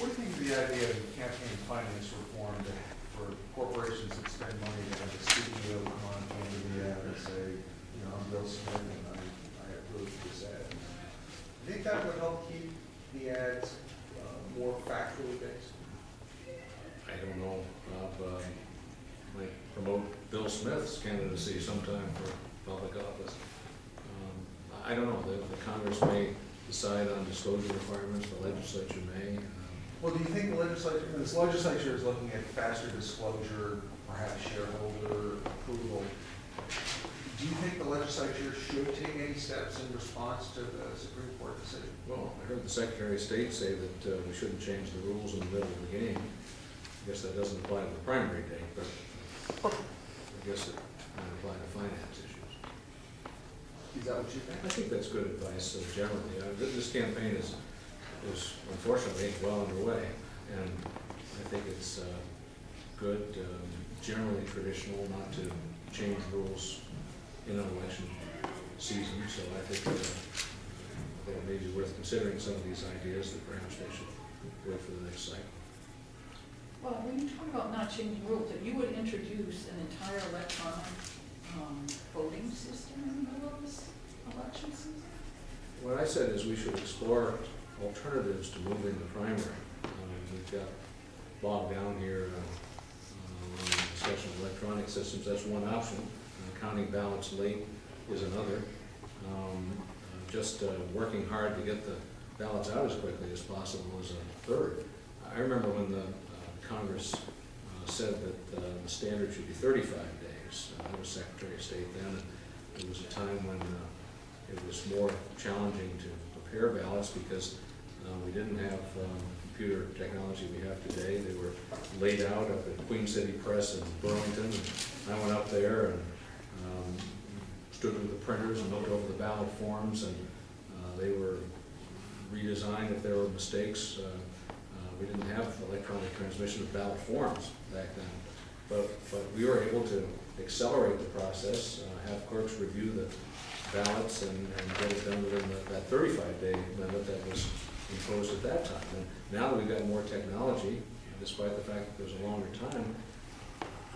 What do you think of the idea of campaign finance reform for corporations that spend money to have a CEO come on to the ad and say, you know, I'm Bill Smith and I approve this ad? Do you think that would help keep the ads more factually based? I don't know, Bob, might promote Bill Smith's candidacy sometime for public office. I don't know, the Congress may decide on disclosure requirements, the legislature may. Well, do you think the legislature, this legislature is looking at faster disclosure, perhaps shareholder approval? Do you think the legislature should take any steps in response to the Supreme Court decision? Well, I heard the Secretary of State say that we shouldn't change the rules in the middle of the game. I guess that doesn't apply to the primary date, but I guess it might apply to finance issues. Is that what you think? I think that's good advice generally. This campaign is unfortunately well underway, and I think it's good, generally traditional, not to change rules in an election season. So I think that it may be worth considering some of these ideas that perhaps they should wait for the next cycle. Well, when you talk about not changing rules, that you would introduce an entire electronic voting system in the middle of this election season? What I said is we should explore alternatives to moving the primary. We've got bogged down here on the discussion of electronic systems. That's one option. Counting ballots late is another. Just working hard to get the ballots out as quickly as possible is a third. I remember when the Congress said that the standard should be 35 days. I was Secretary of State then, and it was a time when it was more challenging to prepare ballots because we didn't have computer technology we have today. They were laid out up at Queen City Press in Burlington. And I went up there and stood with the printers and looked over the ballot forms, and they were redesigned if there were mistakes. We didn't have electronic transmission of ballot forms back then, but we were able to accelerate the process, have clerks review the ballots and get it done within that 35-day limit that was imposed at that time. And now that we've got more technology, despite the fact that there's a longer time,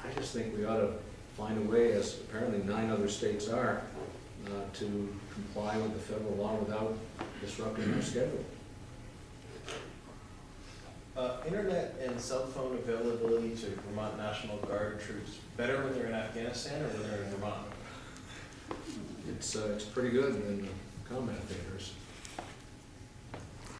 I just think we ought to find a way, as apparently 9 other states are, to comply with the federal law without disrupting our schedule. Internet and cell phone availability to Vermont National Guard troops better when they're in Afghanistan or when they're in Vermont? It's pretty good in combat theaters.